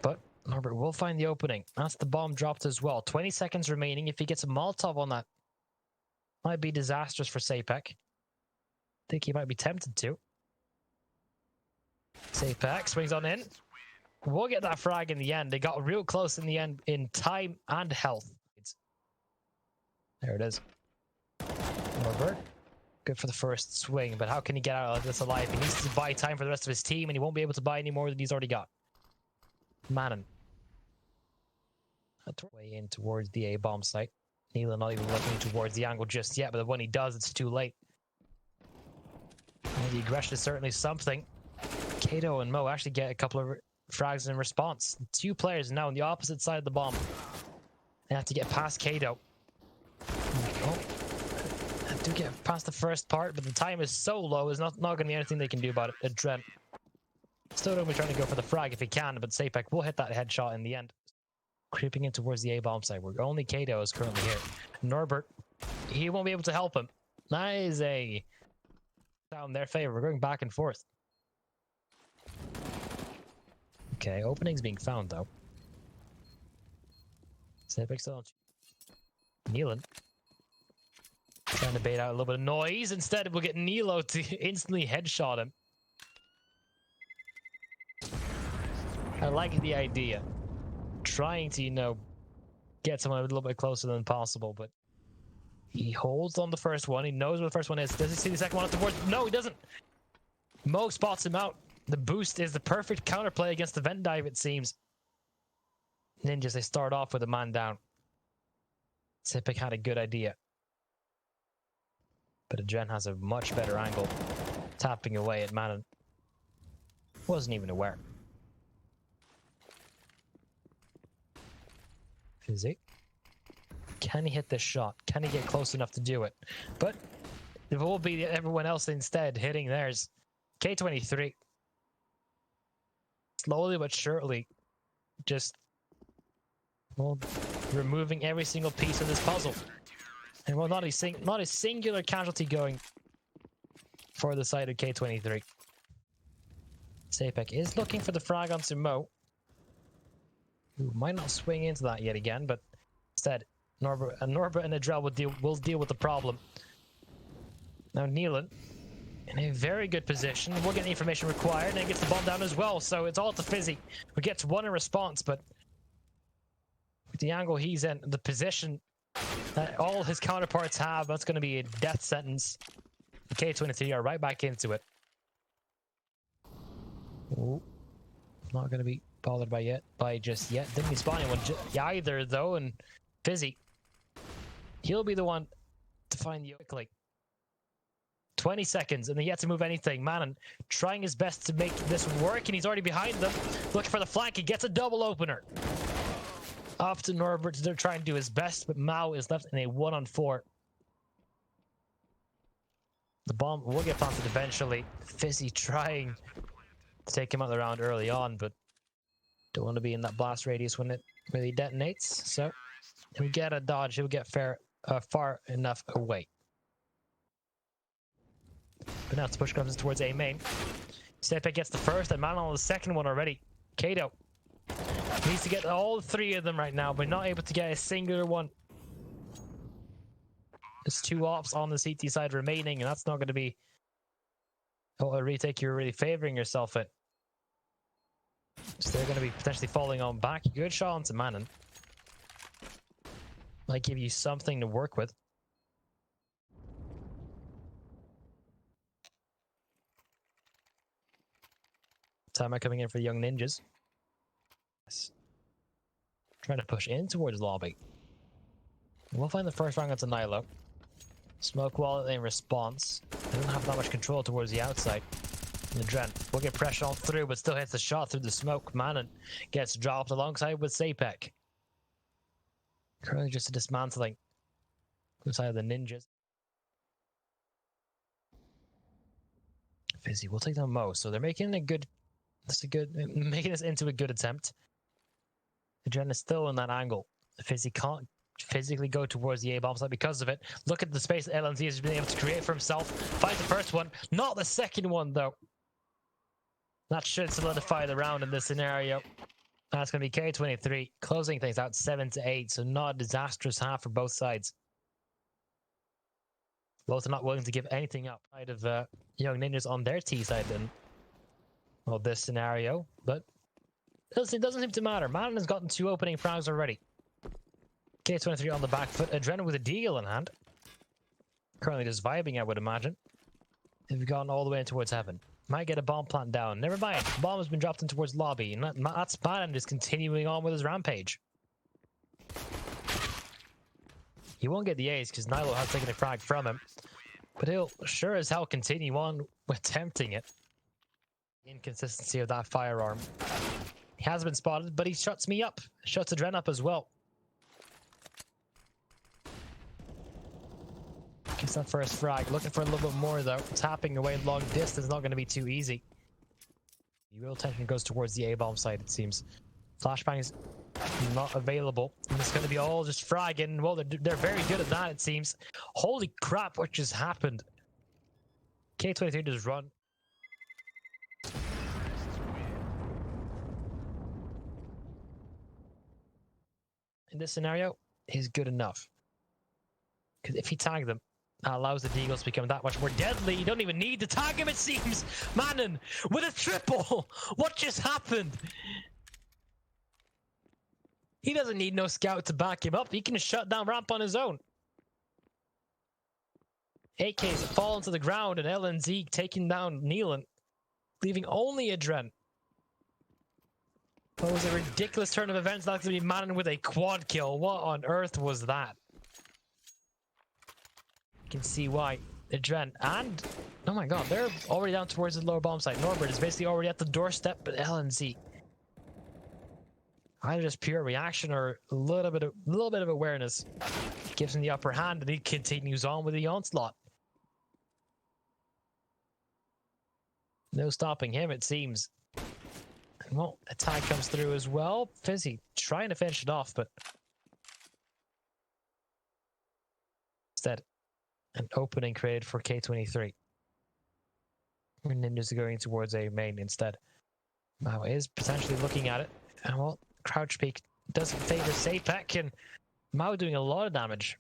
But Norbert will find the opening. That's the bomb dropped as well. 20 seconds remaining. If he gets a Molotov on that, might be disastrous for Sapec. Think he might be tempted to. Sapec swings on in. We'll get that frag in the end. They got real close in the end in time and health. There it is. Norbert. Good for the first swing, but how can he get out of this alive? He needs to buy time for the rest of his team, and he won't be able to buy any more than he's already got. manen. Way in towards the A bomb site. neaLaN not even looking towards the angle just yet, but when he does, it's too late. And the aggression is certainly something. Kato and Mo actually get a couple of frags in response. 2 players now on the opposite side of the bomb. They have to get past Kato. Oh. Do get past the first part, but the time is so low, there's not going to be anything they can do about it. AdreN still don't be trying to go for the frag if he can, but Sapec will hit that headshot in the end. Creeping in towards the A bomb site, where only Kato is currently here. Norbert, he won't be able to help him. That is a down in their favor. We're going back and forth. Okay, openings being found though. Sapec still on. neaLaN trying to bait out a little bit of noise. Instead, we'll get nilo to instantly headshot him. I like the idea. Trying to, you know, get someone a little bit closer than possible, but he holds on the first one. He knows what the first one is. Does he see the second one up towards? No, he doesn't. Mo spots him out. The boost is the perfect counterplay against the vent dive, it seems. Ninjas, they start off with a man down. Sapec had a good idea. But AdreN has a much better angle. Tapping away at manen. Wasn't even aware. phzy. Can he hit this shot? Can he get close enough to do it? But it will be everyone else instead hitting theirs. K23. Slowly but surely, just removing every single piece of this puzzle. And well, not a singular casualty going for the side of K23. Sapec is looking for the frag on Sumo. Who might not swing into that yet again, but instead, Norbert and AdreN will deal with the problem. Now neaLaN in a very good position. We'll get the information required, and he gets the bomb down as well. So it's all to phzy, who gets one in response, but with the angle he's in, the position that all his counterparts have, that's going to be a death sentence. The K23 are right back into it. Ooh. Not going to be bothered by just yet. Didn't be spawning one either though, and phzy, he'll be the one to find you quickly. 20 seconds and they yet to move anything. maneN trying his best to make this work, and he's already behind them. Looking for the flank, he gets a double opener. Off to Norbert, they're trying to do his best, but Mao is left in a 1-on-4. The bomb will get planted eventually. phzy trying to take him out of the round early on, but don't want to be in that blast radius when it really detonates. So he'll get a dodge, he'll get far enough away. But now push comes towards A main. Sapec gets the first, and maneN on the second one already. Kato needs to get all three of them right now, but not able to get a singular one. There's 2 ops on the CT side remaining, and that's not going to be a retake you're really favoring yourself at. So they're going to be potentially falling on back. Good shot onto maneN. Might give you something to work with. Timer coming in for the young ninjas. Yes. Trying to push in towards lobby. We'll find the first round onto nilo. Smoke wall in response. They don't have that much control towards the outside. AdreN will get pressure all through, but still hits the shot through the smoke. maneN gets dropped alongside with Sapec. Currently just a dismantling inside of the ninjas. phzy will take down Mo, so they're making a good. Making this into a good attempt. AdreN is still in that angle. phzy can't physically go towards the A-bomb site because of it. Look at the space that LNZ has been able to create for himself. Fight the first one, not the second one though. That should solidify the round in this scenario. That's going to be K23 closing things out 7-8, so not a disastrous half for both sides. Both are not willing to give anything up. Side of young ninjas on their T side then. Well, this scenario, but it doesn't seem to matter. maneN has gotten 2 opening frags already. K23 on the back foot. AdreN with a deagle in hand. Currently just vibing, I would imagine. They've gone all the way in towards heaven. Might get a bomb plant down. Never mind. The bomb has been dropped in towards lobby, and that's maneN just continuing on with his rampage. He won't get the ace because nilo has taken a frag from him, but he'll sure as hell continue on with attempting it. Inconsistency of that firearm. He has been spotted, but he shuts me up. Shuts AdreN up as well. Gets that first frag. Looking for a little bit more though. Tapping away long distance, not going to be too easy. The real tension goes towards the A-bomb side, it seems. Flashbang is not available. And it's going to be all just fragging. Well, they're very good at that, it seems. Holy crap, what just happened? K23 just run. In this scenario, is good enough. Because if he tags them, that allows the deagles to become that much more deadly. You don't even need to tag him, it seems. maneN with a triple. What just happened? He doesn't need no scout to back him up. He can shut down ramp on his own. AK's fallen to the ground, and LNZ taking down neaLaN, leaving only AdreN. That was a ridiculous turn of events. That's going to be maneN with a quad kill. What on earth was that? You can see why. AdreN and... oh my god, they're already down towards the lower bomb site. Norbert is basically already at the doorstep, but LNZ Either just pure reaction or a little bit of awareness gives him the upper hand, and he continues on with the onslaught. No stopping him, it seems. And well, a tag comes through as well. phzy trying to finish it off, but instead, an opening created for K23. Ninjas are going towards a main instead. Mao is potentially looking at it. And well, crouch peek doesn't favor Sapec, and Mao doing a lot of damage.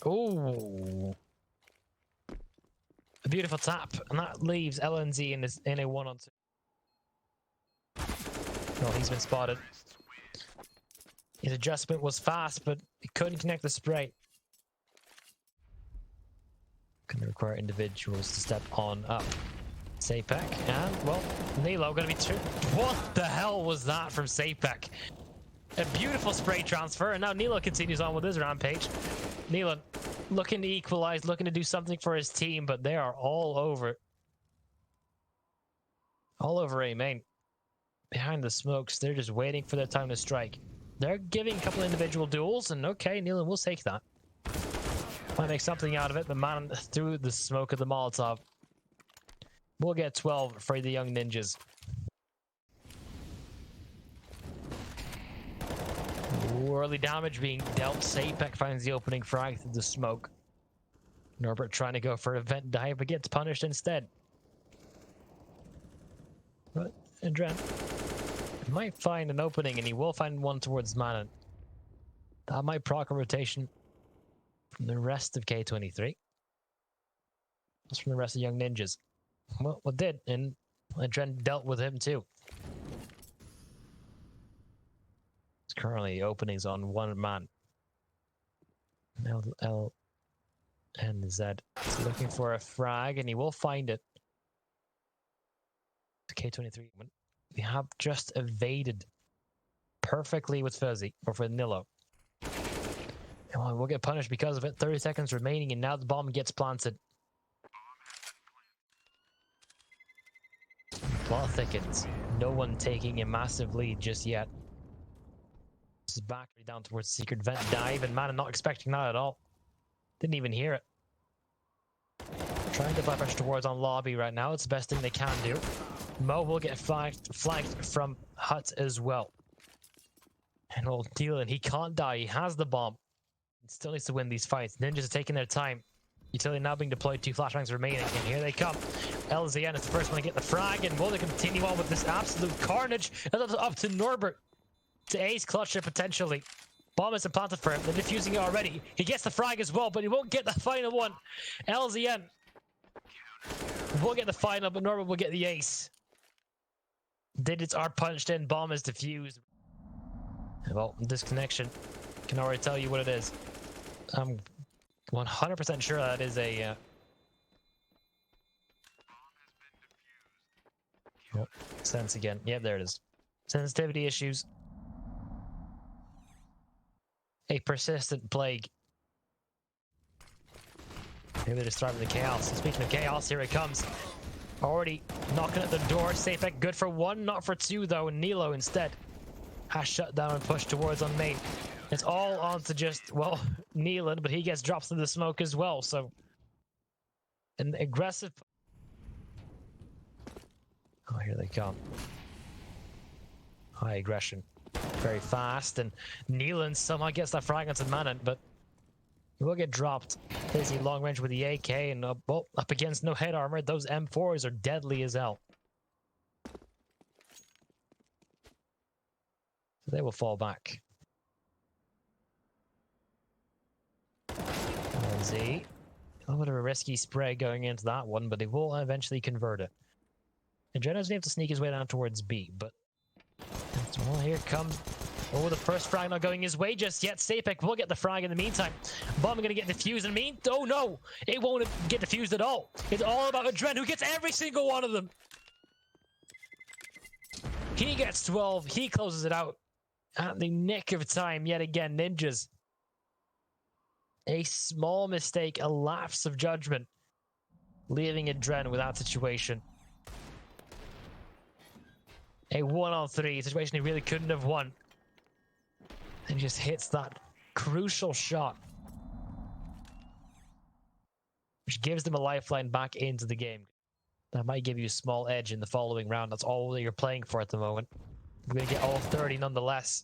Oh, a beautiful tap, and that leaves LNZ in a 1-on-2. No, he's been spotted. His adjustment was fast, but he couldn't connect the spray. Going to require individuals to step on up. Sapec, and, well, nilo going to be true. What the hell was that from Sapec? A beautiful spray transfer, and now nilo continues on with his rampage. nilo looking to equalize, looking to do something for his team, but they are all over A main. Behind the smokes, they're just waiting for their time to strike. They're giving a couple individual duels, and okay, nilo will take that. Might make something out of it, but man, through the smoke of the Molotov. We'll get 12 for the young ninjas. Ooh, early damage being dealt. Sapec finds the opening frag through the smoke. Norbert trying to go for a vent dive, but gets punished instead. But AdreN might find an opening, and he will find one towards Manon. That might proc a rotation from the rest of K23. That's from the rest of young ninjas. Well, what did, and AdreN dealt with him too. It's currently openings on one man. L and Z is looking for a frag, and he will find it. K23. We have just evaded perfectly with phzy, or for nilo. And we'll get punished because of it. 30 seconds remaining, and now the bomb gets planted. Plot thickens. No one taking a massive lead just yet. This is back down towards secret vent dive, and man, I'm not expecting that at all. Didn't even hear it. Trying to apply pressure towards on lobby right now. It's the best thing they can do. Mo will get flagged from hut as well. And old deaLaN, he can't die. He has the bomb. He still needs to win these fights. Ninjas are taking their time. Utility now being deployed, 2 flashbangs remaining, and here they come. LZN is the first one to get the frag, and will they continue on with this absolute carnage? That's up to Norbert to ace clutch it potentially. Bomb is implanted for him. They're defusing it already. He gets the frag as well, but he won't get the final one. LZN will get the final, but Norbert will get the ace. Digits are punched in. Bomb is defused. Well, disconnection can already tell you what it is. I'm 100% sure that is a oh, sense again. Yep, there it is. Sensitivity issues. A persistent plague. Maybe they're just thriving the chaos. Speaking of chaos, here it comes. Already knocking at the door. Sapec good for 1, not for 2 though. nilo instead has shut down and pushed towards on main. It's all on to just, well, neaLaN, but he gets drops through the smoke as well, so an aggressive. Oh, here they come. High aggression. Very fast, and neaLaN somehow gets that frag onto Manon, but he will get dropped. phzy long range with the AK, and well, up against no head armor. Those M4s are deadly as hell. So they will fall back. Z. A little bit of a risky spray going into that one, but they will eventually convert it. And AdreN doesn't have to sneak his way down towards B, but well, here comes. Oh, the first frag not going his way just yet. Sapec will get the frag in the meantime. Bomb going to get defused in the mean. Oh no, it won't get defused at all. It's all about AdreN, who gets every single one of them. He gets 12. He closes it out at the nick of time yet again. Ninjas. A small mistake, a lapse of judgment, leaving AdreN with that situation. A 1-on-3 situation he really couldn't have won. And just hits that crucial shot, which gives them a lifeline back into the game. That might give you a small edge in the following round. That's all that you're playing for at the moment. We're going to get all 30 nonetheless.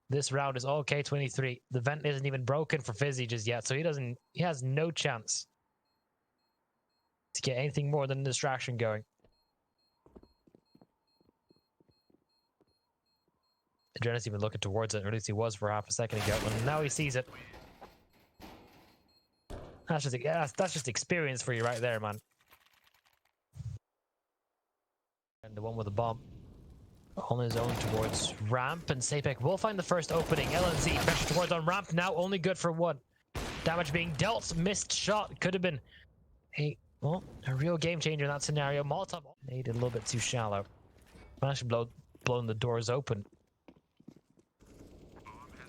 This round is all K23. The vent isn't even broken for phzy just yet, so he has no chance to get anything more than a distraction going. AdreN is even looking towards it, or at least he was for half a second ago, and now he sees it. That's just experience for you right there, man. And the one with the bomb on his own towards ramp, and Sapec will find the first opening. LNZ pressure towards on ramp now, only good for one. Damage being dealt, missed shot, could have been a real game changer in that scenario. Molotov made it a little bit too shallow. Managed to blown the doors open.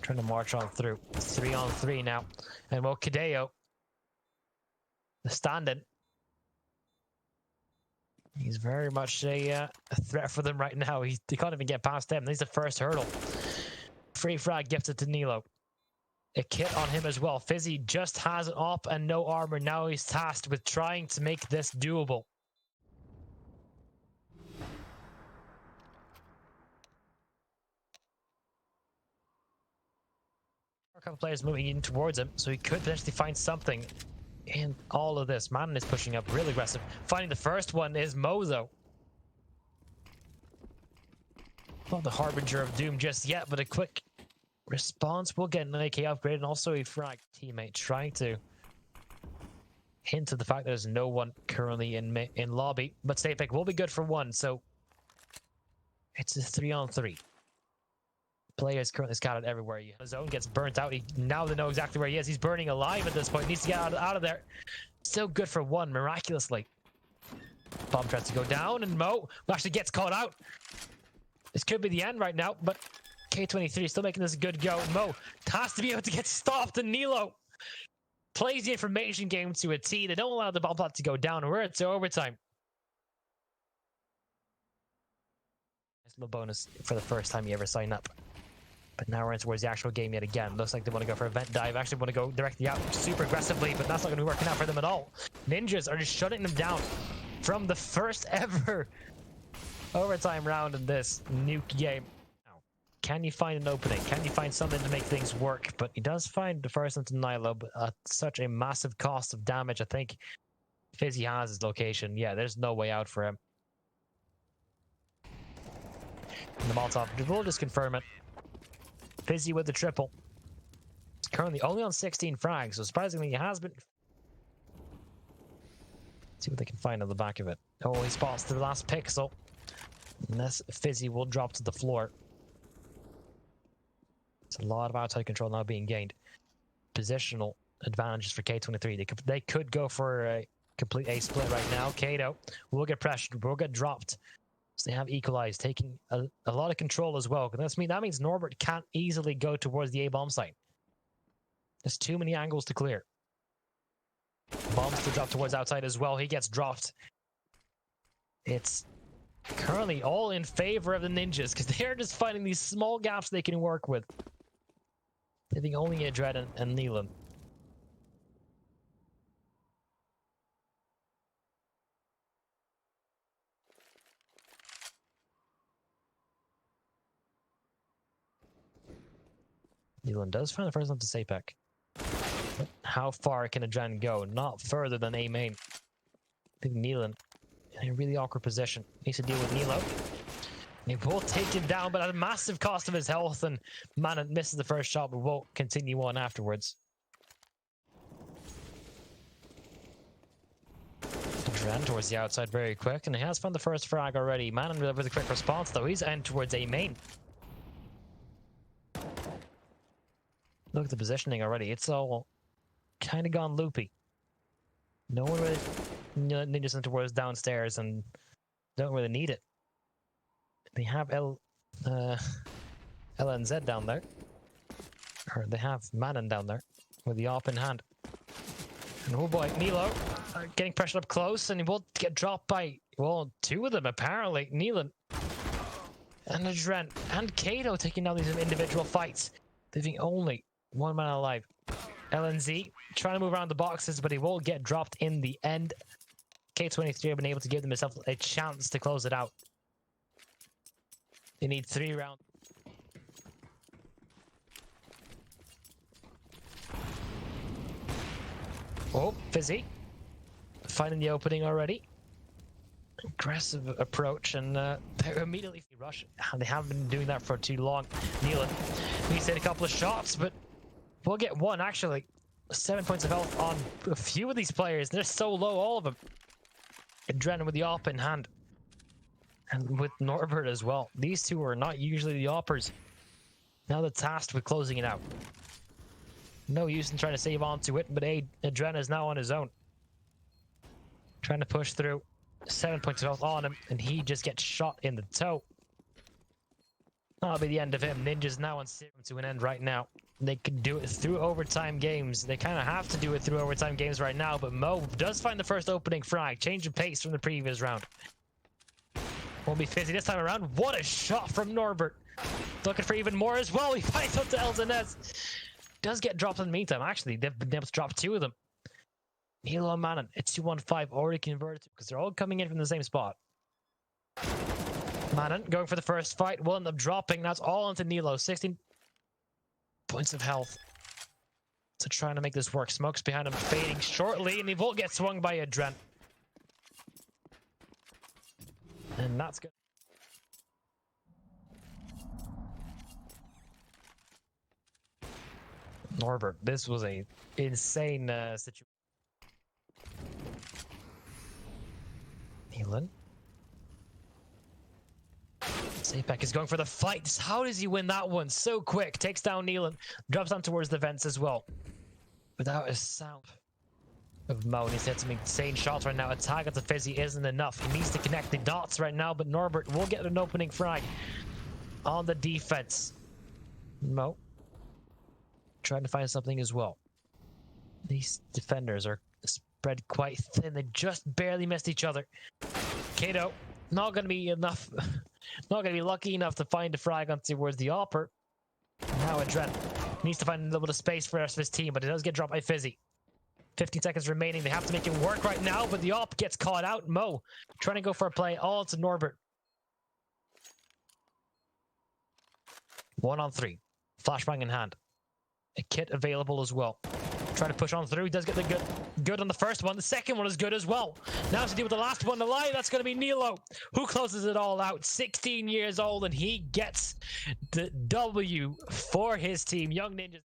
Trying to march on through. 3-on-3 now, and well, Kadeo, the stand-in, he's very much a threat for them right now. They can't even get past him. He's the first hurdle. Free frag gifted to nilo. A kit on him as well. phzy just has it up and no armor. Now he's tasked with trying to make this doable. A couple players moving in towards him, so he could potentially find something in all of this. Man is pushing up real aggressive. Finding the first one is Mozo. Not the harbinger of doom just yet, but a quick response will get an AK upgrade, and also a frag teammate trying to hint at the fact that there's no one currently in lobby, but Sapec will be good for one, so it's a 3-on-3. Players currently scattered everywhere. His zone gets burnt out. Now they know exactly where he is. He's burning alive at this point. Needs to get out of there. Still good for one, miraculously. Bomb tries to go down, and Mo actually gets caught out. This could be the end right now, but K23 is still making this a good go. Mo has to be able to get stopped, and nilo plays the information game to a T. They don't allow the bomb plot to go down. We're at overtime. Nice little bonus for the first time you ever sign up. But now we're in towards the actual game yet again. Looks like they want to go for a vent dive. Actually want to go directly out super aggressively, but that's not going to be working out for them at all. Ninjas are just shutting them down from the first ever overtime round in this nuke game. Now, can you find an opening? Can you find something to make things work? But he does find the first into nilo, but at such a massive cost of damage. I think phzy has his location. Yeah, there's no way out for him. And the Molotov will just confirm it. phzy with the triple. It's currently only on 16 frags, so surprisingly, he has been. Let's see what they can find on the back of it. Oh, he spots the last pixel. And this phzy will drop to the floor. It's a lot of outside control now being gained. Positional advantages for K23. They could go for a complete A split right now. Kato will get pressured, will get dropped. So they have equalized, taking a lot of control as well. That means Norbert can't easily go towards the A bomb site. There's too many angles to clear. Bombs to drop towards outside as well. He gets dropped. It's currently all in favor of the ninjas because they're just finding these small gaps they can work with. I think only AdreN and neaLaN. neaLaN does find the first one to Sapec. How far can AdreN go? Not further than A main. I think neaLaN in a really awkward position. Needs to deal with nilo. They will take him down, but at a massive cost of his health, and man misses the first shot, but won't continue on afterwards. AdreN towards the outside very quick, and he has found the first frag already. Man with a quick response, though. He's end towards A main. Look at the positioning already. It's all kind of gone loopy. No one really ninjas in towards downstairs and don't really need it. They have LNZ down there. Or they have Manon down there with the AWP in hand. And oh boy, nilo getting pressured up close, and he will get dropped by Well, two of them apparently. neaLaN and AdreN and Kato taking down these individual fights, leaving only one man alive. LNZ trying to move around the boxes, but he will get dropped in the end. K23 have been able to give themselves a chance to close it out. They need 3 rounds. Oh, phzy finding the opening already. Aggressive approach, and they're immediately rush. They haven't been doing that for too long. neaLaN needs to hit a couple of shots, but we'll get one actually. 7 points of health on a few of these players. They're so low, all of them. AdreN with the op in hand, and with Norbert as well. These two are not usually the oppers. Now they're tasked with closing it out. No use in trying to save onto it, but AdreN is now on his own, trying to push through. 7 points of health on him, and he just gets shot in the toe. That'll be the end of him. Ninja's now on serum to an end right now. They could do it through overtime games. They kind of have to do it through overtime games right now, but Mo does find the first opening frag. Change of pace from the previous round. Won't be phzy this time around. What a shot from Norbert. Looking for even more as well. He fights up to LZNS. Does get dropped in the meantime. Actually, they've been able to drop 2 of them. nilo and Manon, it's 2-1-5 already converted because they're all coming in from the same spot. Manon going for the first fight will end up dropping. That's all into nilo. 16 points of health. So trying to make this work. Smoke's behind him, fading shortly, and he will get swung by AdreN. And that's good. Norbert, this was a insane situation. neaLaN. Sapec is going for the fight. How does he win that one so quick? Takes down neaLaN, drops down towards the vents as well. Without a sound of Mo, and he's hit some insane shots right now. A tag onto phzy isn't enough. He needs to connect the dots right now, but Norbert will get an opening frag on the defense. Mo trying to find something as well. These defenders are spread quite thin. They just barely missed each other. Kato not going to be enough. Not going to be lucky enough to find a frag on towards the opper. Now AdreN needs to find a little bit of space for the rest of his team, but it does get dropped by phzy. 15 seconds remaining. They have to make it work right now, but the op gets caught out. Mo trying to go for a play all to Norbert. 1-on-3. Flashbang in hand. A kit available as well. Trying to push on through. Does get the good on the first one. The second one is good as well. Now to deal with the last one alive. That's going to be nilo, who closes it all out. 16 years old, and he gets the W for his team. Young Ninjas.